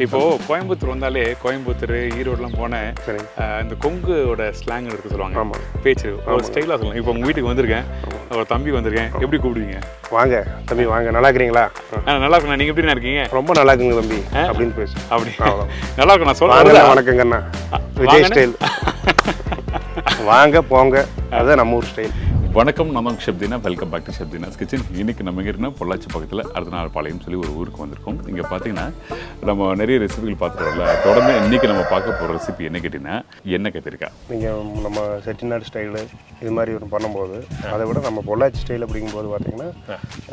இப்போ கோயம்புத்தூர் வந்தாலே கோயம்புத்தூர் ஈரோடுலாம் போனேன் இந்த கொங்குவோட ஸ்லாங் எடுக்க சொல்லுவாங்க. ஆமாம், பேச்சு ஒரு ஸ்டைலாக சொல்லுவாங்க. இப்போ உங்கள் வீட்டுக்கு வந்திருக்கேன், ஒரு தம்பி வந்திருக்கேன், எப்படி கூப்பிடுவீங்க? வாங்க தம்பி வாங்க, நல்லா இருக்கிறீங்களா? நல்லா இருக்கேன். நீங்கள் எப்படி இருக்கீங்க? ரொம்ப நல்லா இருக்குங்க தம்பி அப்படின்னு பேசு. அப்படி நல்லா இருக்கும். நான் சொல்லுவேன் வணக்கங்கண்ணா, விஜய் ஸ்டைல். வாங்க போங்க, அதுதான் நம்ம ஊர் ஸ்டைல். வணக்கம், நம்ம Shabdeena. Welcome back to Shabdeena's kitchen. இன்றைக்கி நம்ம எங்கே இருக்குன்னா பொள்ளாச்சி பக்கத்தில் அடுத்த பாளையம் சொல்லி ஒரு ஊருக்கு வந்திருக்கோம். இங்கே பார்த்தீங்கன்னா நம்ம நிறைய ரெசிபிகள் பார்த்துட்டு வரல. தொடர்ந்து இன்றைக்கி நம்ம பார்க்க போகிற ரெசிபி என்ன கேட்டிங்கன்னா எண்ணெய் கத்திரிக்காய். நீங்கள் நம்ம செட்டிநாடு ஸ்டைலு இது மாதிரி ஒன்று பண்ணும்போது அதை விட நம்ம பொள்ளாச்சி ஸ்டைல் அப்படிங்கும்போது பார்த்தீங்கன்னா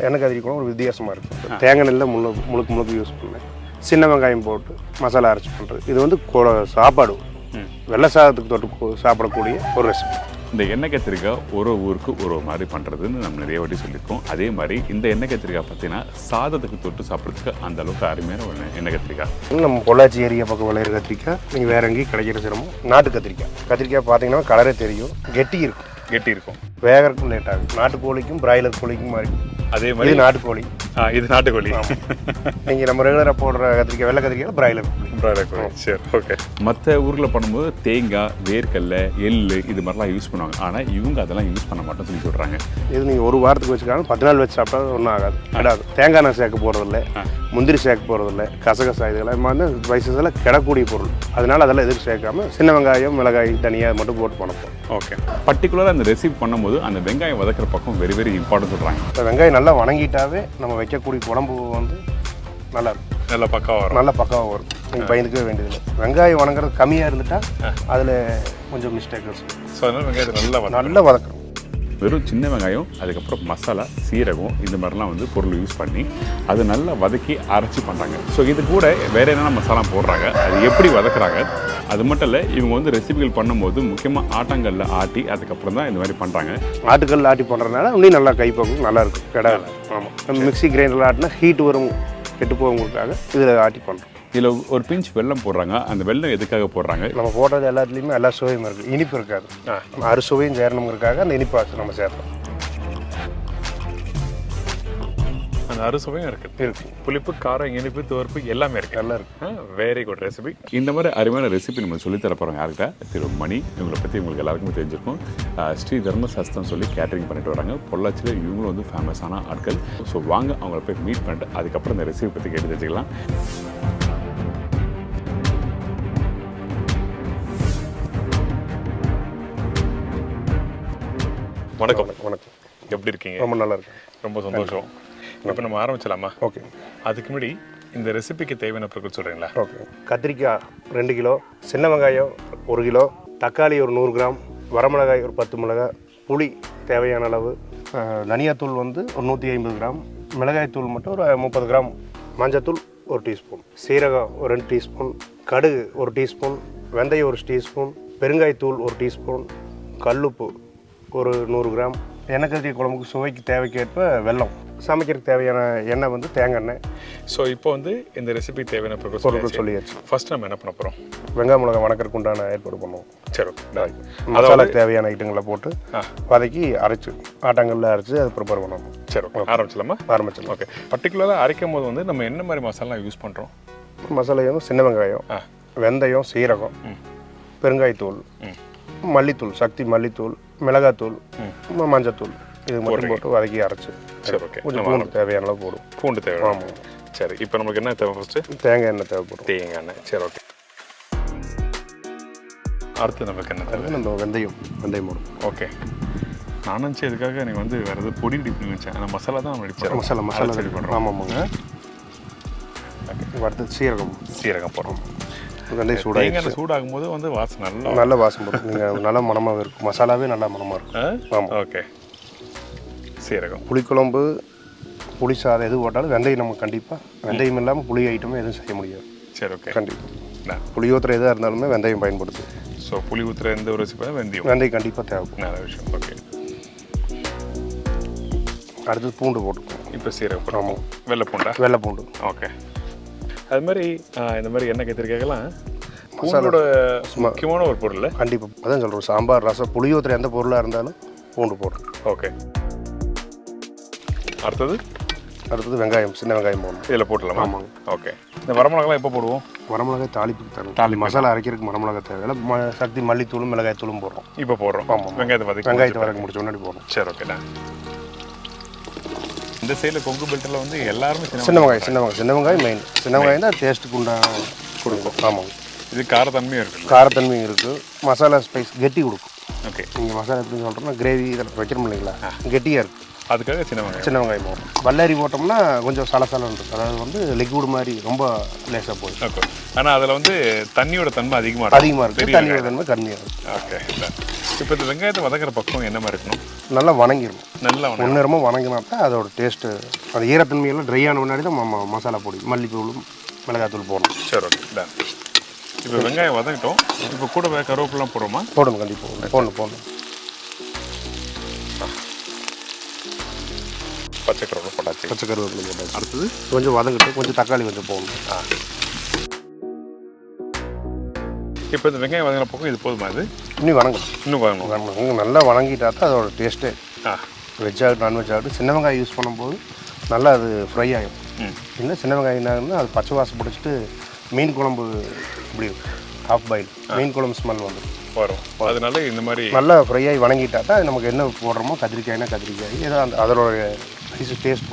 எண்ணெய் கத்திரிக்காய் ஒரு வித்தியாசமாக இருக்கும். தேங்காய் நெல்லில் முழுக்க யூஸ் பண்ணேன். சின்ன வெங்காயம் போட்டு மசாலா அரைச்சி பண்ணுறது. இது வந்து சாப்பாடு வெள்ளை சாதத்துக்கு தொட்டு சாப்பிடக்கூடிய ஒரு ரெசிபி. இந்த எண்ணெய் கத்திரிக்காய் ஒரு ஊருக்கு ஒரு மாதிரி பண்ணுறதுன்னு நம்ம நிறைய வாட்டி சொல்லியிருக்கோம். அதே மாதிரி இந்த எண்ணெய் கத்திரிக்காய் பார்த்தீங்கன்னா சாதத்துக்கு தொட்டு சாப்பிட்றதுக்கு அந்த அளவுக்கு அருமையான ஒரு எண்ணெய் கத்திரிக்காய். நம்ம பொள்ளாச்சி ஏரியா பக்கம் விளையிற கத்திரிக்காய் நீங்கள் வேற எங்கேயும் கிடைக்கிற சிரமம். நாட்டு கத்திரிக்காய் பார்த்தீங்கன்னா கலரே தெரியும், கெட்டி இருக்கும், வேகறதுக்கும் லேட் ஆகும். நாட்டுக்கோழிக்கும் பிராய்லர் கோழிக்கும் மாதிரி. அதே மாதிரி நாட்டுக்கோழி, இது நாட்டுக்கோழி. நீங்கள் நம்ம ரெகுலராக போடுற கத்திரிக்காய் வெள்ளை கத்திரிக்காய் பிராய்லர் கோழி. சரி, ஓகே. மற்ற ஊரில் பண்ணும்போது தேங்காய், வேர்க்கடலை, எள்ளு இது மாதிரிலாம் யூஸ் பண்ணுவாங்க. ஆனால் இவங்க அதெல்லாம் யூஸ் பண்ண மாட்டோம்னு சொல்லி சொல்கிறாங்க. இது நீங்கள் ஒரு வாரத்துக்கு வச்சுக்காங்க, 10 நாள் வச்சு சாப்பிட்டா ஒன்றும் ஆகாது. தேங்காய் நான் சேர்க்க போகிறதில்ல, முந்திரி சேர்க்க போகிறதில்ல, கசகசா இதெல்லாம் வந்து ஸ்பைசஸ் எல்லாம் கிடக்கூடிய பொருள். அதனால் அதெல்லாம் எதுவும் சேர்க்காம சின்ன வெங்காயம், மிளகாய், தனியாக மட்டும் போட்டு பண்ணப்போம். ஓகே. பர்டிகுலராக அந்த ரெசிபி பண்ணும்போது அந்த வெங்காயம் வதக்கிற பக்கம் வெரி வெரி இம்பார்ட்டன்ட் சொல்கிறாங்க. இந்த வெங்காயம் நல்லா வணங்கிட்டாவே நம்ம வைக்கக்கூடிய குழம்பு வந்து நல்லா இருக்கும், நல்லா பக்காவாக வரும். நீங்கள் பயந்துக்கவே வேண்டியதில்லை. வெங்காயம் வணங்குறது கம்மியாக இருந்துட்டா அதில் கொஞ்சம் மிஸ்டேக்ஸ். ஸோ அதனால் வெங்காயத்தை நல்லா வதக்கணும். வெறும் சின்ன வெங்காயம், அதுக்கப்புறம் மசாலா, சீரகம் இந்த மாதிரிலாம் வந்து பொருள் யூஸ் பண்ணி அதை நல்லா வதக்கி அரைச்சி பண்ணுறாங்க. ஸோ இது கூட வேறு என்னென்ன மசாலா போடுறாங்க, அது எப்படி வதக்குறாங்க, அது மட்டும் இல்லை இவங்க வந்து ரெசிபிகள் பண்ணும்போது முக்கியமாக ஆட்டாங்கல்ல ஆட்டி அதுக்கப்புறம் தான் இந்த மாதிரி பண்ணுறாங்க. ஆட்டுக்கல்ல ஆட்டி பண்ணுறதுனால இன்னும் நல்லா கைப்பக்கும் நல்லா இருக்கும், கிடையாது. ஆமாம், மிக்சி கிரைண்டரில் ஆட்டினா ஹீட் வரும், கெட்டு போகிறவங்களுக்காக இதில் ஆட்டி பண்ணுறோம். இதில் ஒரு பிஞ்ச் வெல்லம் போடுறாங்க. அந்த வெல்லம் எதுக்காக போடுறாங்க? நம்ம போடுறது எல்லாத்துலேயுமே எல்லா சுவையும் இருக்குது, இனிப்பு இருக்காது. அறுசுவையும் சேரணுங்கிறதுக்காக அந்த இனிப்பாச்சு நம்ம சேர்த்தோம். அந்த அறுசுவையும் இருக்கு. புளிப்பு, காரம், இனிப்பு, துவர்ப்பு எல்லாமே இருக்கு. எல்லாம் இருக்கு. Very good recipe. இந்த மாதிரி அருமையான ரெசிபி நம்ம சொல்லித்தர போகிறோம். யார்கிட்ட? திரு மணி. இவங்களை பற்றி உங்களுக்கு எல்லாருக்குமே தெரிஞ்சிருக்கும். ஸ்ரீ தர்மசாஸ்தம் சொல்லி கேட்டரிங் பண்ணிட்டு வராங்க. பொள்ளாச்சியில் இவங்களும் வந்து ஃபேமஸான ஆட்கள். ஸோ வாங்க அவங்கள போய் மீட் பண்ணிட்டு அதுக்கப்புறம் இந்த ரெசிபி பற்றி கேட்டு தெரிஞ்சுக்கலாம். வணக்கம். வணக்கம். எப்படி இருக்கீங்க? ரொம்ப நல்லா இருக்கு. ரொம்ப சந்தோஷம். இப்போ நம்ம ஆரம்பிச்சலாமா? ஓகே. அதுக்கு முன்னாடி இந்த ரெசிபிக்கு தேவையான பொருட்கள் சொல்கிறீங்களா? ஓகே. கத்திரிக்காய் 2 கிலோ, சின்ன வெங்காயம் 1 கிலோ, தக்காளி ஒரு 100 கிராம், வரமிளகாய் ஒரு 10 மிளகாய், புளி தேவையான அளவு, தனியாத்தூள் வந்து ஒரு 150 கிராம், மிளகாய்த்தூள் மட்டும் ஒரு 30 கிராம், மஞ்சத்தூள் 1 டீஸ்பூன், சீரகம் ஒரு 2 டீஸ்பூன், கடுகு 1 டீஸ்பூன், வெந்தயம் 1 டீஸ்பூன், பெருங்காயத்தூள் 1 டீஸ்பூன், கல் உப்பு ஒரு 100 கிராம், எண்ணெய் கத்திரிக்காய் குழம்புக்கு சுவைக்கு தேவைக்கேற்ப வெல்லம், சமைக்கிறதுக்கு தேவையான எண்ணெய் வந்து தேங்காய் எண்ணெய். ஸோ இப்போ வந்து இந்த ரெசிபி தேவையான பொருட்கள் சொல்லியாச்சு. ஃபர்ஸ்ட் நம்ம என்ன பண்ண போகிறோம்? வெங்காயம் மிளகாய் வணக்கறதுக்கு உண்டான ஏற்பாடு பண்ணுவோம். சரி, மசாலாக்கு தேவையான ஐட்டங்களை போட்டு வதக்கி அரைச்சி ஆட்டாங்கல்ல அரைச்சி அதை ப்ரிப்பேர் பண்ணணும். சரி, ஆரம்பிச்சிடலாமா? ஆரம்பிச்சிடலாம். ஓகே. பர்டிகுலராக அரைக்கும் போது வந்து நம்ம என்ன மாதிரி மசாலா யூஸ் பண்ணுறோம்? மசாலா வந்து சின்ன வெங்காயம், வெந்தயம், சீரகம், பெருங்காயத்தூள், மல்லித்தூள், சக்தி மல்லித்தூள், மிளகாத்தூள், மஞ்சத்தூள், இது மட்டும் போட்டு வதக்கி அரைச்சி. சரி, ஓகே. கொஞ்சம் பூண்டு தேவையான அளவு போடும். பூண்டு தேவை. ஆமாம். சரி, இப்போ நமக்கு என்ன தேவை? ஃபஸ்ட்டு தேங்காய் எண்ணெய் தேவைப்படும். தேங்காய் எண்ணெய். சரி, ஓகே. அடுத்து நமக்கு என்ன தேவை? நம்ம வெந்தயம் போடும். ஓகே. நான் நினச்சி இதுக்காக நீங்கள் வந்து வேறு எதாவது பொடி டிப்னு நினச்சேன். அந்த மசாலா தான் நம்ம அடிச்சேன். மசாலா ரெடி பண்ணுறோம். ஆமாங்க. அடுத்து சீரகம் போடுறோம். வெந்தயம் சூடாகும் போது வந்து வாசம் நல்ல வாசம் போடும். நீங்கள் நல்ல மனமாக இருக்கும். மசாலாவே நல்ல மனமாக இருக்கும். ஆமாம். ஓகே. சீரகம், புளிக்குழம்பு, புளி சாதம் எது போட்டாலும் வெந்தயம் நம்ம கண்டிப்பாக, வெந்தயம் இல்லாமல் புளி ஐட்டமே எதுவும் செய்ய முடியாது. சரி, ஓகே. கண்டிப்பாக புளி ஊற்றுற எதாக இருந்தாலுமே வெந்தயம் பயன்படுது. ஸோ புளி ஊற்றுற எந்த ஒரு ரெசிபியும் வெந்தயம் கண்டிப்பாக தேவைப்படும். நல்ல விஷயம். ஓகே. அடுத்தது பூண்டு போட்டுக்கோம். இப்போ சீரகம் போடுறோம். வெள்ளை பூண்டு. ஓகே. அது மாதிரி இந்த மாதிரி எண்ணெய் கத்திரிக்காய்லாம் பூண்டோட முக்கியமான ஒரு பொருள். கண்டிப்பாக அதான் சொல்கிறோம். சாம்பார், ரசம், புளியோதரை எந்த பொருளாக இருந்தாலும் பூண்டு போடுறோம். ஓகே. அடுத்தது வெங்காயம், சின்ன வெங்காயம் போடணும். இதில் போட்டுடலாமா? ஆமாங்க. ஓகே. இந்த வரமிளகாலாம் எப்போ போடுவோம்? வரமிளகாய் தாளிப்புக்கு தரணும். மசாலா அரைக்கிறதுக்கு வரமிளகாய் தேவையில்லை. சக்தி மல்லித்தூளும் மிளகாய் தூளும் போடுறோம். இப்போ போடுறோம். ஆமாம். வெங்காயத்தை வதக்க முடிச்ச முன்னாடி போடுறோம். சரி, ஓகே. இந்த சைடில் கொங்கு பெல்ட்டில் வந்து எல்லாருமே சின்ன வெங்காயம் மெயின். சின்ன வெங்காயம் தான் டேஸ்ட்டுக்கு உண்டான கொடுக்கும். ஆமாங்க. இது காரத்தன்மையும் இருக்குது. காரத்தன்மையும் இருக்குது. மசாலா ஸ்பைஸ் கெட்டி கொடுக்கும். ஓகே. நீங்கள் மசாலா எப்படின்னு சொல்கிறோன்னா கிரேவி இதில் வைக்கிறோம் இல்லைங்களா, கெட்டியாக இருக்குது. அதுக்காக சின்ன வெங்காயம் போடும். வல்லாரி போட்டோம்னா கொஞ்சம் சலசலம் இருக்குது. அதாவது வந்து லிக்விட் மாதிரி ரொம்ப லேசாக போயிடும். ஓகே. ஆனால் அதில் வந்து தண்ணியோட தன்மை அதிகமாக இருக்குது. தண்ணியோட தன்மை கம்மியாக இருக்குது. ஓகே. இப்போ இந்த வெங்காயத்தை வதக்கிற பக்கம் என்ன மாதிரி இருக்கணும்? நல்லா வணங்கிடணும். நல்லா முன்னேரமாக வணங்கினா தான் அதோட டேஸ்ட்டு, அந்த ஈரத்தன்மையெல்லாம் ட்ரை ஆன முன்னாடி தான் மசாலா பொடி, மல்லித்தூளும் மிளகாத்தூள் போடணும். சரி, ஓகே. இப்போ வெங்காயம் வதங்கிட்டோம். இப்போ கூட கருவேப்பிலாம் போடுறோமா? போடணும், கண்டிப்பாக போடணும். பச்சை கருவேப்பிலை போட்டாச்சு. அடுத்தது கொஞ்சம் வதங்கிட்டு கொஞ்சம் தக்காளி கொஞ்சம் போடணும். இப்போ இந்த வெங்காயம் வதங்கின பக்கம் இது போதுமா? இது இன்னும் வதங்கணும். நல்லா வணங்கிட்டா தான் அதோட டேஸ்ட்டு. வெஜ் ஆகட்டும், நான்வெஜ் ஆகட்டும், சின்ன வெங்காயம் யூஸ் பண்ணும்போது நல்லா அது ஃப்ரை ஆகிடும். இல்லை சின்ன வெங்காயம் என்னாகுன்னா அது பச்சை வாசம் பிடிச்சிட்டு மீன் குழம்பு இப்படி ஹாஃப் பாயில் மீன் குழம்பு ஸ்மெல் வரும். அதனால இந்த மாதிரி நல்லா ஃப்ரை ஆகி வணங்கிட்டா தான் நமக்கு என்ன போடுறோமோ, கத்திரிக்காய்னா கத்திரிக்காய் ஏதோ அந்த அதோட டேஸ்ட்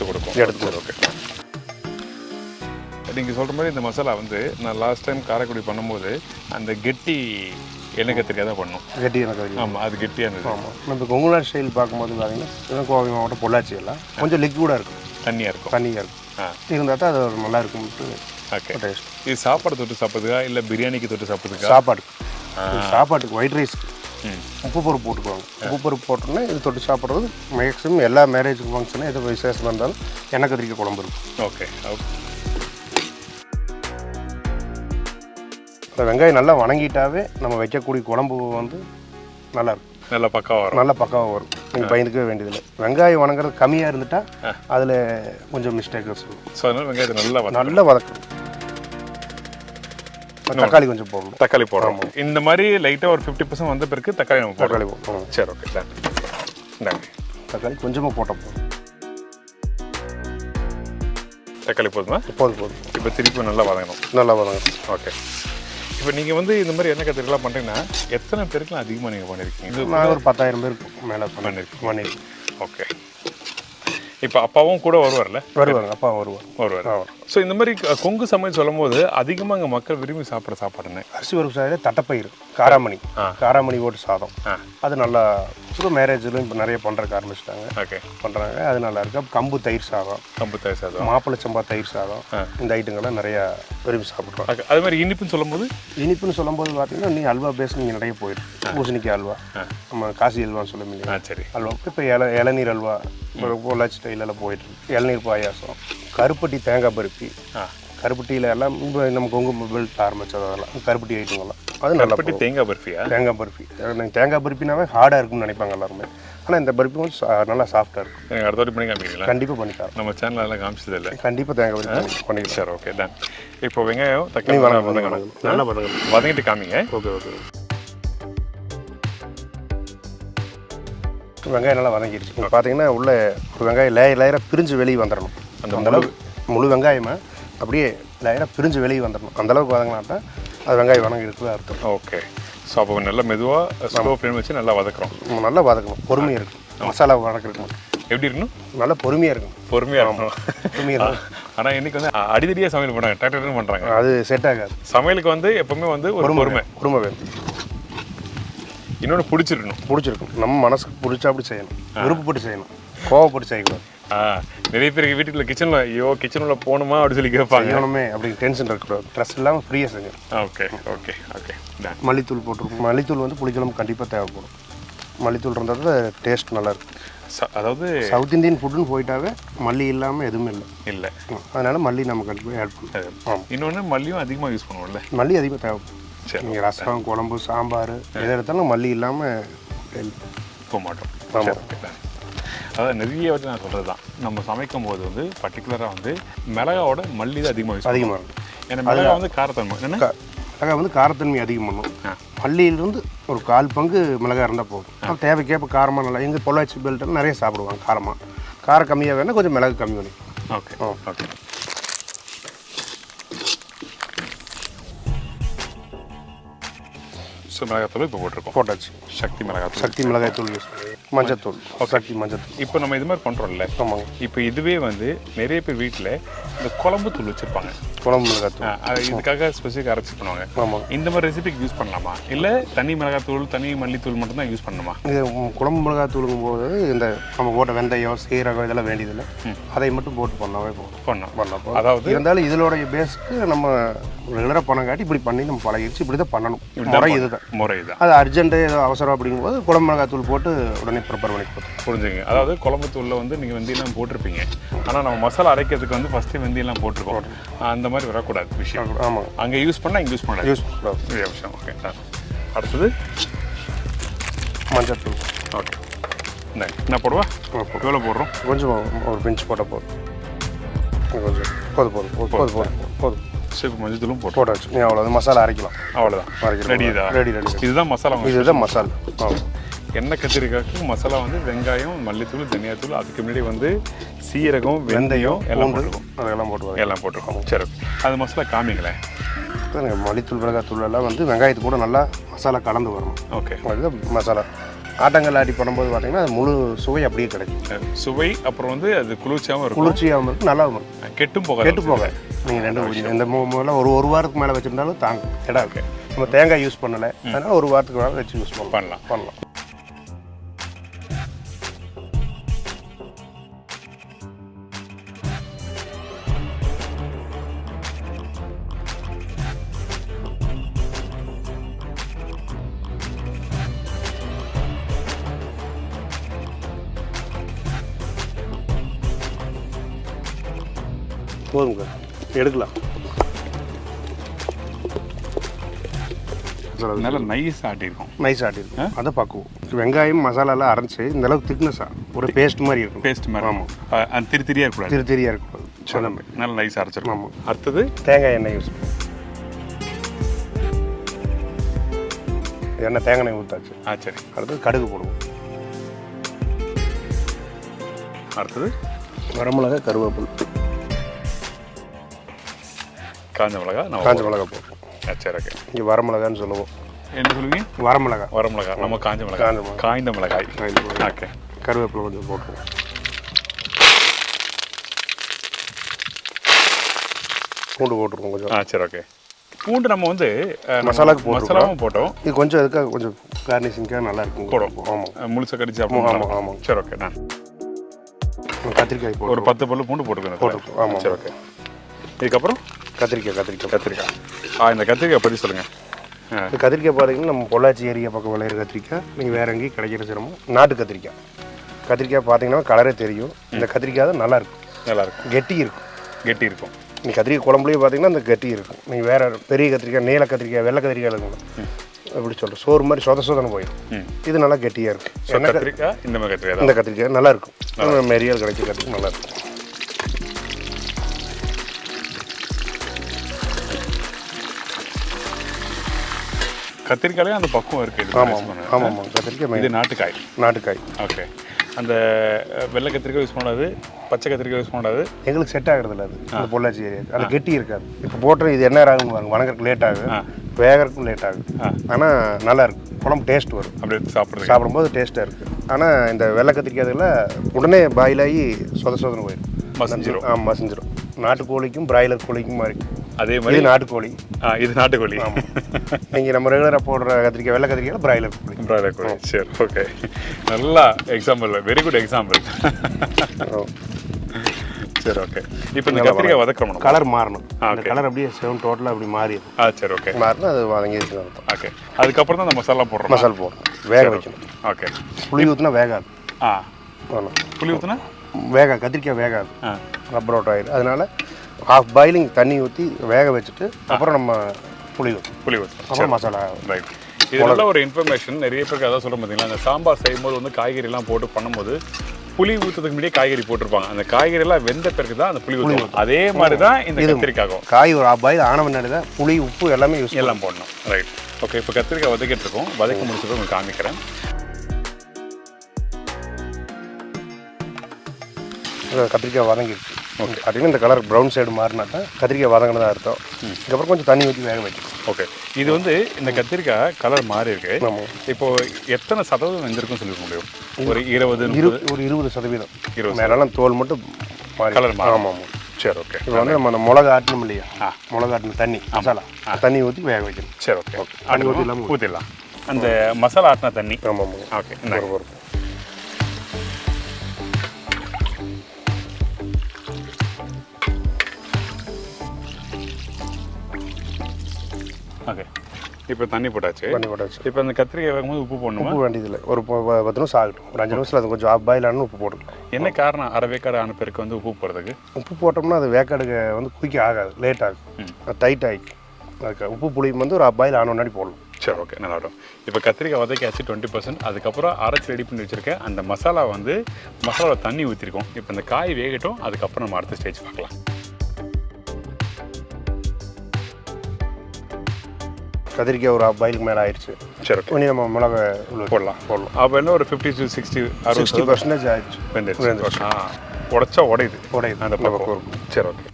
கொடுக்கும், எடுத்து கொடுக்கும். ஓகே. நீங்கள் சொல்கிற மாதிரி இந்த மசாலா வந்து நான் லாஸ்ட் டைம் காரைக்குடி பண்ணும்போது அந்த கெட்டி எண்ணெய் கத்திரிக்காய் தான் பண்ணோம். கெட்டி எண்ணெய் கத்திரிக்காய். ஆமாம், அது கெட்டியாக இருந்தது. ஆமாம். நம்ம கொங்குநாடு ஸ்டைல் பார்க்கும்போது பார்த்தீங்கன்னா கோவை மாவட்டம் பொள்ளாச்சி எல்லாம் கொஞ்சம் லிக்விடாக இருக்கும், தண்ணியாக இருக்கும். இருந்தால் தான் அது நல்லா இருக்கும்ட்டு. ஓகே. இது சாப்பாடு தொட்டு சாப்பிட்றதுக்கா இல்லை பிரியாணிக்கு தொட்டு சாப்பிட்றதுக்கா? சாப்பாட்டுக்கு ஒயிட் ரைஸ்க்கு உப்பு பருப்பு போட்டுக்குவாங்க. உப்பு பருப்பு போட்டோன்னா இது தொட்டு சாப்பிட்றது மேக்ஸிமம் எல்லா மேரேஜுக்கு ஃபங்க்ஷனும் எது விசேஷமாக இருந்தாலும் எண்ணெய் கத்திரிக்காய் குழம்பு இருக்கும். ஓகே. இந்த வெங்காயம் நல்லா வணங்கிட்டாவே நம்ம வைக்கக்கூடிய குழம்பு வந்து நல்லாயிருக்கும். நல்லா பக்காவாக வரும். நீங்கள் பயந்துக்கவே வேண்டியதில்லை. வெங்காயம் வணங்குறது கம்மியாக இருந்துட்டா அதில் கொஞ்சம் மிஸ்டேக்ஸ் வரும். ஸோ அதனால் வெங்காயத்தை நல்லா வதக்கணும். தக்காளி கொஞ்சம் போடணும். தக்காளி போடணும். இந்த மாதிரி லைட்டாக ஒரு 50% வந்த பிறகு தக்காளி போடணும். சரி, ஓகே. தக்காளி கொஞ்சமாக போட்டால் போதும். தக்காளி போதுமா? போதும். இப்போ திருப்பி நல்லா வதங்கணும். ஓகே. இப்போ நீங்கள் வந்து இந்த மாதிரி எண்ணெய் கத்திரிக்காய்லாம் பண்ணுறீங்கன்னா எத்தனை பேருக்குலாம் அதிகமாக நீங்கள் பண்ணியிருக்கீங்க? நான் ஒரு 10,000 பேருக்கு மேலே பண்ணியிருக்கேன். ஓகே. இப்போ அப்பாவும் கூட வருவார்ல? அப்பா வருவார். ஸோ இந்த மாதிரி கொங்கு சமையல் சொல்லும் போது அதிகமாக அங்கே மக்கள் விரும்பி சாப்பிட்ற சாப்பாடுன்னு அரிசி பருப்பு சாதம், தட்டைப்பயிறு, காராமணி ஓட்டு சாதம். அது நல்லா மேரேஜ்லையும் இப்போ நிறைய பண்ணுறதுக்கு ஆரம்பிச்சிட்டாங்க. ஓகே. பண்ணுறாங்க. அது நல்லா இருக்கு. கம்பு தயிர் சாதம், மாப்பிள்ளை சம்பா தயிர் சாதம், இந்த ஐட்டங்கள்லாம் நிறையா விரும்பி சாப்பிட்றோம். அது மாதிரி இனிப்புன்னு சொல்லும்போது பார்த்தீங்கன்னா நீ அல்வா பேஸ் நீங்கள் நிறைய போயிடும். பூசணிக்காய் அல்வா, நம்ம காசி அல்வான்னு சொல்ல முடியும். சரி. அல்வா இப்போ இளநீர் அல்வா, பொள்ளாச்சி ஸ்டைலில் போயிட்டு இருக்கு. இளநீர் பாயாசம், கருப்பட்டி தேங்காய் பருப்பி. கருப்பட்டியில் எல்லாம் இப்போ நம்ம கொங்கு மொபைல் ஆரம்பித்தது அதெல்லாம் கருப்பட்டி ஐட்டங்கள்லாம். அது நல்லா தேங்காய் பருப்பி. தேங்காய் பருப்பினாவே ஹார்டாக இருக்குன்னு நினைப்பாங்க எல்லாருமே. ஆனால் இந்த பருப்பி கொஞ்சம் நல்லா சாஃப்டாக இருக்கும். அடுத்த வாட்டி பண்ணி காமிக்கிறீங்களா? கண்டிப்பாக பண்ணிக்கலாம். நம்ம சேனல் எல்லாம் காமிச்சது இல்லை. கண்டிப்பாக தேங்காய் பருப்பி பண்ணிக்கலாம். சரி, ஓகே. டன். இப்போ வெங்காயம் தக்காளி நல்லா வதங்கிட்டு காமிங்க. ஓகே. வெங்காயம் நல்லா வதங்கிடுச்சு. இப்போ பார்த்தீங்கன்னா உள்ள ஒரு வெங்காயம் லேயராக பிரிஞ்சு வெளியே வந்துடணும். அந்த அளவுக்கு முழு வெங்காயமாக அப்படியே லேயராக பிரிஞ்சு வெளியே வந்துடணும். அந்தளவுக்கு வதங்கினா அது வெங்காயம் வதங்கி இருக்குது அர்த்தம். ஓகே. ஸோ அப்போ நல்லா மெதுவாக ஸ்லோ ஃப்ளேம் வச்சு நல்லா வதக்குறோம். பொறுமையாக இருக்கும். மசாலா வதக்கிறதுக்கு எப்படி இருக்கணும்? நல்லா பொறுமையாக இருக்கணும். ஆனால் இன்னைக்கு வந்து அடிதடியாக சமையல் பண்ணுறாங்க, டேரக்டர் பண்ணுறாங்க. அது செட் ஆகாது. சமையலுக்கு வந்து எப்பவுமே வந்து ஒரு பொறுமை வேணும். இன்னொன்று பிடிச்சிருக்கும். நம்ம மனசுக்கு பிடிச்சா அப்படி செய்யணும். விருப்பப்பட்டு செய்யணும். கோவப்பட்டு செய்யக்கூடாது. நிறைய பேருக்கு வீட்டுக்குள்ள கிச்சனுள்ள போகணுமா அப்படி சொல்லி கேட்பாங்க. அப்படி டென்ஷன் இருக்கக்கூடாது. ஸ்ட்ரெஸ் இல்லாமல் ஃப்ரீயாக செய்யணும். ஓகே. மல்லித்தூள் போட்டிருக்கோம். மல்லித்தூள் வந்து புளிக்குழம்பு கண்டிப்பாக தேவைப்படும். மல்லித்தூள் இருந்தால் தான் டேஸ்ட் நல்லாயிருக்கும். அதாவது சவுத் இந்தியன் ஃபுட்டுன்னு போயிட்டாவே மல்லி இல்லாமல் எதுவுமே இல்லை. அதனால மல்லி நம்ம கண்டிப்பாக ஆட் பண்ணுவோம். இன்னொன்று மல்லியும் அதிகமாக யூஸ் பண்ணுவோம்ல. மல்லி அதிகமாக தேவைப்படும். நீங்கள் ரசம், குழம்பு, சாம்பார் எதை எடுத்தாலும் மல்லி இல்லாமல் போக மாட்டோம். அதாவது நிறைய வாட்டி நான் சொல்கிறது தான், நம்ம சமைக்கும் போது வந்து பர்டிகுலராக வந்து மிளகாவோட மல்லி தான் அதிகமாக இருக்கும். ஏன்னா மிளகா வந்து காரத்தன்மை மிளகாய் வந்து காரத்தன்மை அதிகம் பண்ணும். மல்லியிலிருந்து ஒரு 1/4 பங்கு மிளகாய் இருந்தால் போதும். தேவைக்கேற்ப காரமாக நல்லா எங்கள் பொள்ளாச்சி பெல்ட்டில் நிறைய சாப்பிடுவாங்க காரமாக. காரம் கம்மியாக வேணால் கொஞ்சம் மிளகு கம்மி பண்ணி. Okay okay. ஸோ மிளகாத்தூள் இப்போ போட்டாச்சு. சக்தி மிளகாய் தூள் யூஸ் பண்ணி மஞ்சத்தூள், சக்தி மஞ்சத்தூள். இப்போ நம்ம இது மாதிரி பண்ணுறோம்ல. ஆமாங்க. இப்போ இதுவே வந்து நிறைய பேர் வீட்டில் இந்த குழம்பு தூள் வச்சுருப்பாங்க, குழம்பு மிளகாத்தூள். அது இதுக்காக ஸ்பெசிஃபிக் அரைச்சி பண்ணுவாங்க. ஆமாம். இந்த மாதிரி ரெசிபிக்கு யூஸ் பண்ணலாமா, இல்லை தனி மிளகாத்தூள் தனி மல்லித்தூள் மட்டும்தான் யூஸ் பண்ணணுமா? இது குழம்பு மிளகாத்தூளுங்கும் போது இந்த நம்ம போட்ட வெந்தயம், சீரகம் இதெல்லாம் வேண்டியதில்லை. அதை மட்டும் போட்டு பண்ணாவே பண்ணலாம். அதாவது இருந்தாலும் இதோடைய பேஸுக்கு நம்ம ரெகுலராக பணம் இப்படி பண்ணி நம்ம பழகிடுச்சு. இப்படி தான் பண்ணணும். முறை இதுதான். அது அர்ஜென்ட்டு ஏதோ அவசரம் அப்படிங்கும்போது குழம்பு மிளகாத்தூள் போட்டு உடனே ப்ரிப்பேர் பண்ணி கொடுத்து புரிஞ்சுங்க. அதாவது குழம்பு தூளில் வந்து நீங்கள் வெந்தயம்லாம் போட்டிருப்பீங்க, ஆனால் நம்ம மசாலா அரைக்கிறதுக்கு வந்து ஃபஸ்ட்டு வெந்தயம்லாம் போட்டிருக்கோம். அந்த மாதிரி வரக்கூடாது விஷயம். ஆமாம். அங்கே யூஸ் பண்ணால் இங்கே யூஸ் பண்ணலாம். யூஸ் பண்ணலாம் விஷயம். ஓகே. அடுத்தது மஞ்சத்தூள். ஓகே. என்ன போடுவா? எவ்வளோ போடுறோம்? கொஞ்சம் ஒரு பிஞ்ச் போட்டால் போதும். கொஞ்சம் போதும். சேப்பு மஞ்சத்தூளும் போட்டாச்சு. நீ அவ்வளோ மசாலா அரைக்கலாம். அவ்வளோதான். ரெடி. இதுதான் மசாலா. இதுதான் மசாலா. எண்ணெய் கத்திரிக்காய்க்கு மசாலா வந்து வெங்காயம், மல்லித்தூள், தனியாத்தூள், அதுக்கு முன்னாடி வந்து சீரகம், வெந்தயம் எல்லாம் போட்டுருக்கோம். எல்லாம் போட்டிருக்கோம். சரி, அது மசாலா காமிங்களேன். மல்லித்தூள், மிளகாத்தூள் எல்லாம் வந்து வெங்காயத்து கூட நல்லா மசாலா கலந்து வரணும். ஓகே. அதுதான் மசாலா. ஆட்டங்கள் ஆட்டி பண்ணும்போது பார்த்தீங்கன்னா அது முழு சுவை அப்படியே கிடைக்கும். சுவை அப்புறம் வந்து அது குளிர்ச்சியாகவும் இருக்கும், நல்லாவும் இருக்கும். கெட்டும் போக நீங்கள் ரெண்டு இந்த முதல்ல ஒரு வாரத்துக்கு மேலே வச்சுருந்தாலும் தாங்க இடம் இருக்கு. நம்ம தேங்காய் யூஸ் பண்ணலை, அதனால் ஒரு வாரத்துக்கு மேலே வச்சு யூஸ் பண்ணலாம். போதுங்க, எடுக்கலாம். நல்லா நைஸ் ஆட்டிருக்கும். அதை பார்க்குவோம். வெங்காயம் மசாலாலாம் அரைச்சி இந்த அளவுக்கு திக்னஸாக ஒரு பேஸ்ட் மாதிரி இருக்கும். பேஸ்ட் மாதிரி. ஆமாம். திரியாக இருக்கக்கூடாது. நல்லா நைஸ் அரைச்சிருக்கோம். ஆமாம். அடுத்தது தேங்காய் எண்ணெய் யூஸ் பண்ணுவோம். தேங்காய் எண்ணெய் ஊற்றாச்சு. சரி. அடுத்தது கடுகு போடுவோம். அடுத்தது வரமிளகா, கருவேப்பிலை, காஞ்ச மிளகா போடுவோம். சரி. ஓகே. இங்கே வரமிளகான்னு சொல்லுவோம். என்ன சொல்லுவீங்க? வரமிளகா. நம்ம காய்ந்த மிளகாய். ஓகே. கருவேப்பிலை கொஞ்சம் போட்டுருவோம். பூண்டு போட்டுருவோம் கொஞ்சம். சரி. ஓகே. பூண்டு நம்ம வந்து மசாலாவும் போட்டோம். இது கொஞ்சம் எதுக்காக கொஞ்சம் கார்னிஷிங்காக நல்லா இருக்கும் போடுவோம். ஆமாம். முழுசை கடிச்சு சாப்பிடுவோம். ஆமாம். சரி. ஓகே. கத்திரிக்காய் ஒரு 10 பல்லு பூண்டு போட்டுருக்கோம். ஆமாம். சரி. ஓகே. இதுக்கப்புறம் கத்திரிக்காய். இந்த கத்திரிக்காய் பற்றி சொல்லுங்கள். இந்த கத்திரிக்காய் பார்த்தீங்கன்னா நம்ம பொள்ளாச்சி ஏரியா பக்கம் விளையிற கத்திரிக்காய். நீங்கள் வேறு எங்கேயும் கிடைக்கிற சிரமம். நாட்டு கத்திரிக்காய் பார்த்தீங்கன்னா கலரே தெரியும். இந்த கத்திரிக்காய் தான் நல்லாயிருக்கும். கெட்டி இருக்கும். நீங்கள் கத்திரிக்காய் குழம்புலேயே பார்த்தீங்கன்னா இந்த கெட்டி இருக்கும். நீங்கள் வேறு பெரிய கத்திரிக்காய், நீல கத்திரிக்காய், வெள்ளை கத்திரிக்காய் இருக்குங்களா, எப்படி சொல்கிறேன், சோறு மாதிரி சொதன்னு போயிடும். இது நல்லா கெட்டியாக இருக்கும். கத்திரிக்காய் இந்த கத்திரிக்காய் நல்லாயிருக்கும். மெரியால் கிடைக்கிற கத்திரிக்காய் நல்லாயிருக்கும். கத்திரிக்காயிலே அந்த பக்குவம் இருக்குது. ஆமாம். கத்திரிக்காய் இது நாட்டுக்காய். ஓகே. அந்த வெள்ளை கத்திரிக்காய் யூஸ் பண்ணாது, பச்சை கத்திரிக்காய் யூஸ் பண்ணாது. எங்களுக்கு செட் ஆகுறதில்ல. அது அந்த பொள்ளாச்சி ஏரியா அது கெட்டி இருக்காது. இப்போ போட்டு இது என்ன ஆகும் பாருங்க, வணங்குறதுக்கு லேட் ஆகும், வேகறதுக்கும் லேட் ஆகும். ஆனால் நல்லா இருக்கும். குழம்பு டேஸ்ட் வரும். அப்படி சாப்பிடும்போது டேஸ்ட்டாக இருக்குது. ஆனால் இந்த வெள்ளை கத்திரிக்காய்ல உடனே பாயில் ஆகி சொதன்னு போயிடும். மசிஞ்சிடும். நாட்டுக்கோழிக்கும் பிராய்லர் கோழிக்கும் மாதிரி. அதே மாதிரி நாட்டுக்கோழி. இது நாட்டுக்கோழி. நீங்கள் நம்ம ரெகுலராக போடுற கத்திரிக்காய் வெள்ளை கத்திரிக்காய் பிராய்லர் கோழி. சரி. ஓகே. நல்லா எக்ஸாம்பிள், வெரி குட் எக்ஸாம்பிள். சரி. ஓகே. இப்போ இந்த கத்திரிக்காய் வதக்கணும், கலர் மாறணும். கலர் அப்படியே டோட்டலாக அப்படி மாறிடும். சரி. ஓகே. மாறினா அது வதங்கிடுச்சு. ஓகே. அதுக்கப்புறம் தான் அந்த மசாலா போடுறோம். வேக வைக்கணும். ஓகே. புளி ஊற்றினா வேகாது. புளி ஊற்றினா கத்திரிக்காய் வேகாது, ரப்பர் அவுட் ஆகிடும். அதனால ஹாஃப் பாயிலிங் தண்ணி ஊற்றி வேக வச்சுட்டு அப்புறம் நம்ம புளி ஊற்றணும். அப்புறம் மசாலா. ரைட். இதெல்லாம் ஒரு இன்ஃபர்மேஷன். நிறைய பேருக்கு அதான் சொல்ல பார்த்தீங்களா, இந்த சாம்பார் செய்யும்போது வந்து காய்கறிலாம் போட்டு பண்ணும்போது புளி ஊற்றுறதுக்கு முன்னாடியே காய்கறி போட்டிருப்பாங்க. அந்த காய்கறி எல்லாம் வெந்த பிறகு தான் அந்த புளி ஊற்றணும். அதே மாதிரி தான் இந்த கத்திரிக்காயும். காய் ஒரு பாயில் ஆன முன்னாடி தான் புளி உப்பு எல்லாமே யூஸ் எல்லாம் போடணும். ரைட். ஓகே, இப்போ கத்திரிக்காய் வதக்கிட்டு இருக்கோம். வதக்கி முடிச்சது உங்களுக்கு காமிக்கிறேன். கத்திரிக்காய் வதங்கிடுச்சு. ஓகே, பார்த்தீங்கன்னா இந்த கலர் ப்ரௌன் சைடு மாறினா தான் கத்திரிக்காய் வதங்கினதாக அர்த்தம். இதுக்கப்புறம் கொஞ்சம் தண்ணி ஊற்றி வேக வைக்கணும். ஓகே, இது வந்து இந்த கத்திரிக்காய் கலர் மாறி இருக்கு. இப்போ எத்தனை சதவீதம் வெந்திருக்குன்னு சொல்லிக்க முடியும்? ஒரு 20%. 20% மேலாம் தோல் மட்டும் கலர் மாறும். ஆமாம். சரி, ஓகே. இப்போ வந்து நம்ம அந்த மிளகா ஆட்டணும் இல்லையா, மிளகா ஆட்டின தண்ணி மசாலா தண்ணி ஊற்றி வேக வைக்கணும். சரி, ஓகே. தண்ணி ஊற்றிடலாம். அந்த மசாலா ஆட்டின தண்ணி. ஆமாம். ஓகே. ஓகே, இப்போ தண்ணி போட்டாச்சு. இப்போ அந்த கத்திரிக்காய் வைக்கும்போது உப்பு போடணுமா? உப்பு வேண்டியதில்லை. ஒரு 10 நிமிஷம் ஆகட்டும். ஒரு 5 நிமிஷத்தில் அது கொஞ்சம் பாயில் ஆகணும். உப்பு போட்டுக்கலாம். என்ன காரணம் அரை வேக்காடு ஆன பிறகு வந்து உப்பு போடுறதுக்கு? உப்பு போட்டோம்னா அது வேக்காடுக்கு வந்து குயிக்க ஆகாது, லேட் ஆகும், அது டைட் ஆகிக்கும். அதுக்கு உப்பு புளியும் வந்து ஒரு பாயில் ஆன முன்னாடி போடணும். சரி, ஓகே, நல்லா இருக்கும். இப்போ கத்திரிக்காய் வதக்கியாச்சு 20%. அதுக்கப்புறம் அரைச்சி ரெடி பண்ணி வச்சுருக்கேன். அந்த மசாலா வந்து மசாலா தண்ணி ஊற்றிருக்கோம். இப்போ இந்த காய் வேகட்டும். அதுக்கப்புறம் நம்ம அடுத்த ஸ்டேஜ் பார்க்கலாம். கத்திரிக்காய் ஒரு பாயிலுக்கு மேலே ஆயிடுச்சு. சரி, ஓகே. நம்ம மிளகா போடலாம். அப்போ என்ன ஒரு 50 to 60% ஆயிடுச்சு. உடைச்சா உடையுது அந்த பக்கம். சரி, ஓகே.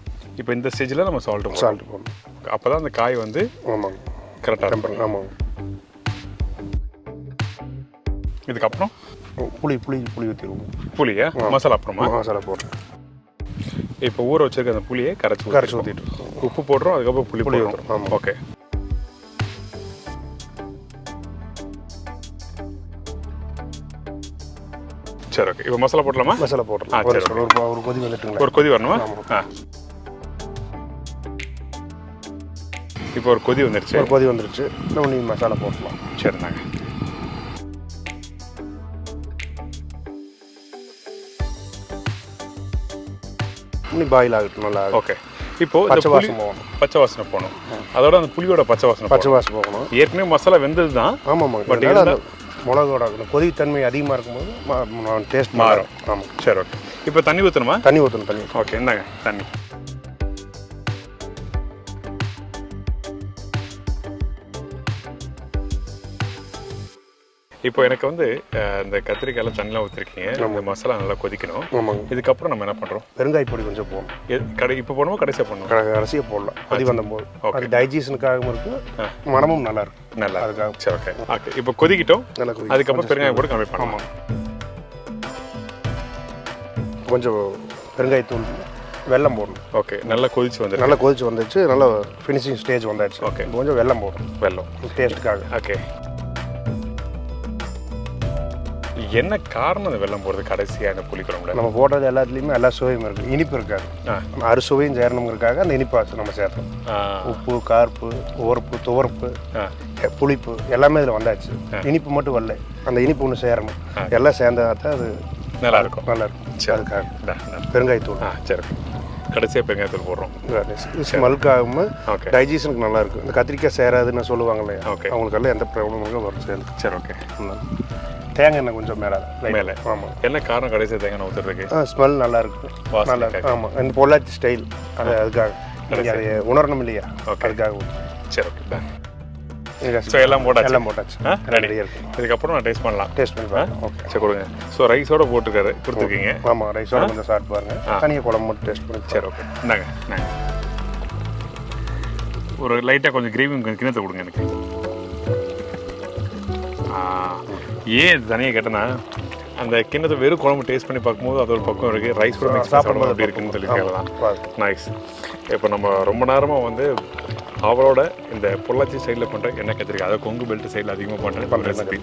இப்போ இந்த ஸ்டேஜில் நம்ம சால்ட்டு போடணும். அப்போ தான் அந்த காய் வந்து ஆமாங்க கரெக்டாக இருக்கும். ஆமாங்க. இதுக்கப்புறம் புளி ஊற்றிடுவோம். புளியா மசாலா அப்புறமா மசாலா போடுறோம். இப்போ ஊற வச்சிருக்க அந்த புளியை கரைச்சி ஊற்றிட்டு உப்பு போடுறோம். அதுக்கப்புறம் புளி ஊற்றுறோம். ஆமாம், ஓகே. சரி, ஓகே. இப்போ மசாலா போடலாமா? மசாலா போடலாம். ஒரு கொதி வந்துட்டுங்களா? ஒரு கொதி வரணுமா? இப்போ ஒரு கொதி வந்துருச்சு. இன்னும் மசாலா போடலாம். சரிதாங்க. இன்னும் பாயில் ஆகட்டும் நல்லா. ஓகே. இப்போ பச்சை வாசனை போகணும். அதோட அந்த புளியோட பச்சை வாசனை போகணும். ஏற்கனவே மசாலா வெந்தது தான். ஆமாம். பட் மிளகோட கொதித்தன்மை அதிகமாக இருக்கும்போது டேஸ்ட் மாறும். ஆமாம். சரி, ஓகே. இப்போ தண்ணி ஊற்றணுமா? தண்ணி ஊற்றணும். ஓகே, என்னங்க தண்ணி. இப்போ எனக்கு வந்து இந்த கத்திரிக்காயெல்லாம் தண்ணிலாம் ஊற்றிருக்கீங்க. இந்த மசாலா நல்லா கொதிக்கணும். ஆமாங்க. இதுக்கப்புறம் நம்ம என்ன பண்ணுறோம்? பெருங்காய பொடி கொஞ்சம் போடணும். இப்போ போடணுமா கடைசியாக போடணும்? கடைசியாக போடலாம். கொதி வந்தபோது அது டைஜஷனுக்காகவும் இருக்கும், மனமும் நல்லா இருக்கும். நல்லா அதுக்காக. சரி, ஓகே. ஓகே, இப்போ கொதிக்கிட்டோம். நல்லா அதுக்கப்புறம் பெருங்காயம் போட்டு கம்மி பண்ணலாம். கொஞ்சம் பெருங்காயத்தூள், வெல்லம் போடணும். ஓகே, நல்லா கொதிச்சு வந்துச்சு. நல்லா ஃபினிஷிங் ஸ்டேஜ் வந்தாச்சு. ஓகே, கொஞ்சம் வெல்லம் போடணும். வெல்லம் டேஸ்ட்டுக்காக. ஓகே. என்ன காரணம் அந்த வெல்லம் போடுறது கடைசியாக அந்த புளிக்குழம்புல? நம்ம போடுறது எல்லாத்துலேயுமே எல்லா சுவையும் இருக்குது, இனிப்பு இருக்காது. அறுசுவையும் சேரணுங்கிறதுக்காக அந்த இனிப்பாச்சு நம்ம சேர்த்தோம். உப்பு, கார்ப்பு, உவர்ப்பு, துவர்ப்பு, புளிப்பு எல்லாமே இதில் வந்தாச்சு. இனிப்பு மட்டும் வரல, அந்த இனிப்பு ஒன்று சேரணும். எல்லாம் சேர்ந்தா தான் அது நல்லா இருக்கும். அதுக்காக பெருங்காயத்தூள். சரி, கடைசியாக பெருங்காயத்தூள் போடுறோம். ஸ்மெல்க்காகவும் டைஜஷனுக்கு நல்லா இருக்கும். இந்த கத்திரிக்காய் சேராதுன்னு சொல்லுவாங்க இல்லையா, அவங்களுக்கெல்லாம் எந்த ப்ராப்ளமும் வரும். சரி, ஓகே. தேங்காய் எண்ணெய் கொஞ்சம் மேலே. ஆமாம். என்ன காரணம் கடைசியாக தேங்காய் எண்ணெய் ஊற்றுறதுக்கு? ஸ்மெல் நல்லா இருக்கும். நல்லா இருக்கும். ஆமாம், இந்த பொள்ளாச்சி ஸ்டைல் அதுக்காக நீங்கள் அதை உணரணும் இல்லையா, அதுக்காக. சரி, ஓகே. எல்லாம் போட்டாச்சு. ரெடியாக இருக்கு. இதுக்கப்புறம் நான் டேஸ்ட் பண்ணலாம். ஓகே, சரி, கொடுங்க. ஸோ ரைஸோட கொடுத்துருக்கீங்க. ஆமாம், ரைஸோட கொஞ்சம் சாப்பிட்டு பாருங்க. தனியாக குழம்பு மட்டும் டேஸ்ட் பண்ணி. சரி, ஓகே. இந்தாங்க ஒரு லைட்டாக கொஞ்சம் கிரேவி கிணத்தை கொடுங்க எனக்கு. ஏன் தனியாக கேட்டேன்னா, அந்த கிண்ணத்தை வெறும் குழம்பு டேஸ்ட் பண்ணி பார்க்கும்போது அது ஒரு பக்கம் இருக்குது. ரைஸ் கூட மிக்ஸ் சாப்பிடும்போது அப்படி இருக்குன்னு சொல்லி கேட்கலாம். நைஸ். இப்போ நம்ம ரொம்ப நேரமாக வந்து அவளோட இந்த பொள்ளாச்சி சைடில் பண்ணுற எண்ணெய் கத்திரிக்காய், அதை கொங்கு பெல்ட் சைடில் அதிகமாக பண்ணுற ரெசிபி.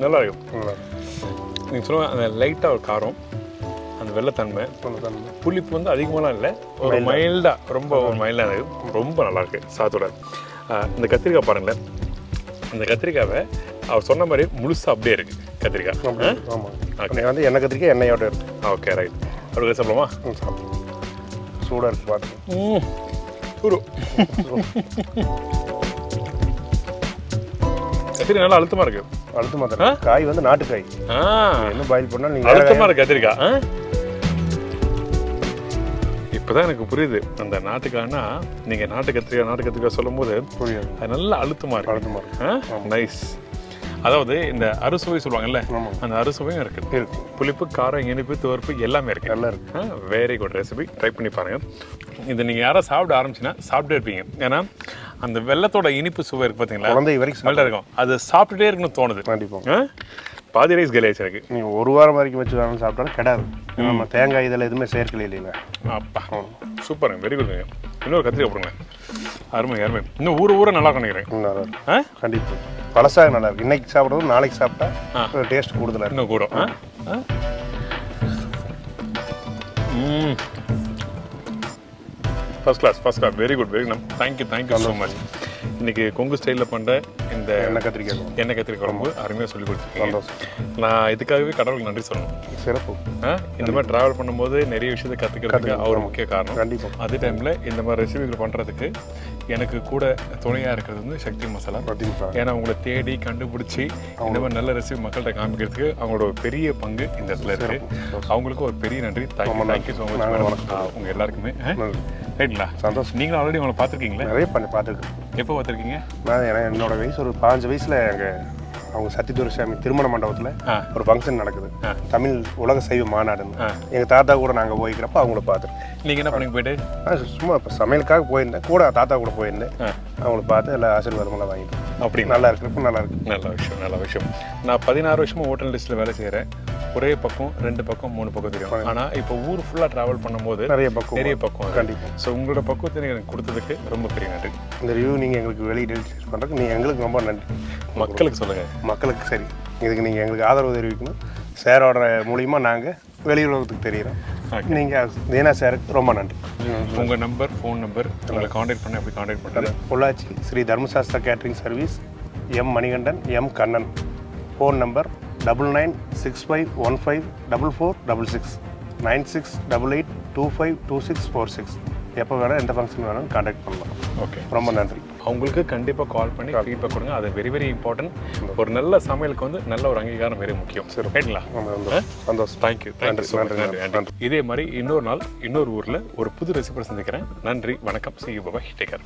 நல்லா இருக்கும். நீங்கள் சொல்லுவாங்க அந்த லைட்டாக ஒரு காரம், அந்த வெள்ளைத்தன்மை, புளிப்பு வந்து அதிகமாகலாம் இல்லை, ஒரு மைல்டாக, ரொம்ப ஒரு மைல்டாக இருக்குது. ரொம்ப நல்லாயிருக்கு சாத்தோட. இந்த கத்திரிக்காய் பாருங்களேன். அந்த கத்திரிக்காவை அவர் சொன்ன மாதிரி முழுசாக அப்படியே இருக்குது கத்திரிக்காய். ஆமாம், ஓகே. வந்து எண்ணெய் கத்திரிக்காய் எண்ணெயோட இருக்குது. Okay, right. அப்படி சாப்பிடலாமா? சாப்பிடலாம். சூடாக இருக்குது பார்த்து. கத்திரி நல்லா அழுத்தமாக இருக்கு. அழுத்தமாக தான் காய் வந்து நாட்டுக்காய். என்ன பாயில் பண்ணால் நீங்கள் அழுத்தமாக இருக்கு கத்திரிக்காய். இப்போதான் எனக்கு புரியுது அந்த நாட்டுக்காய்னா நீங்கள் நாட்டு கத்திரிக்காய் சொல்லும் போது புரியாது. அது நல்லா அழுத்தமாக இருக்கு. அழுத்தமாக இருக்கு. நைஸ். அதாவது இந்த அறுசுவை சொல்லுவாங்கல்ல, அந்த அறுசுவையும் இருக்குது. புளிப்பு, காரம், இனிப்பு, துவர்ப்பு எல்லாமே இருக்கு. நல்லா இருக்கு. Very good recipe. ட்ரை பண்ணி பாருங்க. இதை நீங்கள் யாராவது சாப்பிட ஆரம்பிச்சுன்னா சாப்பிட்டே இருப்பீங்க. ஏன்னா அந்த வெள்ளத்தோட இனிப்பு சுவை இருக்கு பார்த்தீங்களா, குழந்தை வரைக்கும் நல்லா இருக்கும். அது சாப்பிட்டுட்டே இருக்குன்னு தோணுது. கண்டிப்பாக. பாதி ரைஸ் கலையாச்சு எனக்கு. நீங்கள் ஒரு வாரம் வரைக்கும் வச்சு வேணும் சாப்பிட்டாலும் கிடாது. நம்ம தேங்காய் இதில் எதுவுமே சேர்க்கல இல்லைங்களா. அப்பா சூப்பருங்க, வெரி குட்ங்க. இன்னொரு கத்திரிக்காய் போடுங்க. அருமை அருமை. இன்னும் ஊற நல்லா நினைக்கிறேன். நல்லா இருக்கும். கண்டிப்பாக பழசாக நல்லா இருக்கு. இன்னைக்கு சாப்பிட்றது நாளைக்கு சாப்பிட்டா டேஸ்ட் கூடுதலாக இன்னும் கூட. First class. Very good. Thank you so much. இன்னைக்கு கொங்கு ஸ்டைலில் பண்ணுற இந்த எண்ணெய் கத்திரிக்காய் குழம்பு அருமையாக சொல்லி கொடுத்துருக்கீங்க. நான் இதுக்காகவே கடவுளுக்கு நன்றி சொல்லணும். சிறப்பு. இந்த மாதிரி ட்ராவல் பண்ணும்போது நிறைய விஷயத்தை கற்றுக்கிறதுக்கு அவர் முக்கிய காரணம். கண்டிப்பாக. அதே டைமில் இந்த மாதிரி ரெசிபிகள் பண்ணுறதுக்கு எனக்கு கூட துணையாக இருக்கிறது வந்து சக்தி மசாலா. ஏன்னா அவங்கள தேடி கண்டுபிடிச்சி இந்த மாதிரி நல்ல ரெசிபி மக்கள்கிட்ட காமிக்கிறதுக்கு அவங்களோட ஒரு பெரிய பங்கு இந்த இடத்துல இருக்கு. அவங்களுக்கு ஒரு பெரிய நன்றி. Thank you so much. உங்கள் எல்லாருக்குமே ரைட்டுங்களா? சந்தோஷம். நீங்களும் ஆல்ரெடி அவங்களை பார்த்துருக்கீங்களா? நிறைய பார்த்துருக்கேன். எப்போ பார்த்துருக்கீங்க? நான் என்னோட வயசு ஒரு 15 வயசில் அவங்க சத்தியதுரை திருமண மண்டபத்தில் ஒரு ஃபங்க்ஷன் நடக்குது. தமிழ் உலக சைவ மாநாடுன்னு. எங்கள் தாத்தா கூட நாங்கள் போய்க்கிறப்ப அவங்கள பார்த்துருக்கோம். நீங்கள் என்ன பண்ணி போயிட்டு? சும்மா இப்போ சமையலுக்காக போயிருந்தேன். கூட தாத்தா கூட போயிருந்தேன். அவங்கள பார்த்து எல்லா ஆசீர்வாதமெல்லாம் வாங்கிட்டேன். அப்படி நல்லா இருக்கிறப்ப நல்லா இருக்கு. நல்ல விஷயம். நான் 16 வருஷமாக ஹோட்டல் லிஸ்ட்டில் வேலை செய்கிறேன். ஒரே பக்கம் 2 பக்கம் 3 பக்கம் தெரியும். ஆனால் இப்போ ஊர் ஃபுல்லாக ட்ராவல் பண்ணும்போது நிறைய பக்கம். கண்டிப்பாக. ஸோ உங்களோட பக்கத்தை எனக்கு கொடுத்ததுக்கு ரொம்ப பெரிய நன்றி. இந்த ரிவ்யூ நீங்கள் எங்களுக்கு வெளியே டெலிவரி பண்ணுறதுக்கு நீங்கள் எங்களுக்கு ரொம்ப நன்றி. மக்களுக்கு சொல்லுங்கள். மக்களுக்கு சரி, இதுக்கு நீங்கள் எங்களுக்கு ஆதரவு தெரிவிக்கணும். சேரோட மூலிமா நாங்கள் வெளியுலகத்துக்கு தெரிகிறோம். நீங்கள் தீனா சாருக்கு ரொம்ப நன்றி. உங்கள் நம்பர், ஃபோன் நம்பர், உங்களை காண்டாக்ட் பண்ண எப்படி காண்டாக்ட் பண்ணுறது? Pollachi Sri Dharmasastha catering service, M Manikandan, M Kannan. Phone number 9965154466 9688252646. எப்போ வேணால் எந்த ஃபங்க்ஷன் வேணாலும் காண்டாக்ட் பண்ணலாம். ஓகே, ரொம்ப நன்றி. அவங்களுக்கு கண்டிப்பாக கால் பண்ணி ஃபீட்பேக் கொடுங்க. அது வெரி இம்பார்ட்டன்ட். ஒரு நல்ல சமையலுக்கு வந்து நல்ல ஒரு அங்கீகாரம் வெரி முக்கியம். சரி, ரைட்டுங்களா? சந்தோஷம். தேங்க்யூ. இதே மாதிரி இன்னொரு நாள் இன்னொரு ஊரில் ஒரு புது ரெசிபி சந்திக்கிறேன். நன்றி, வணக்கம். See you, bye. Take care.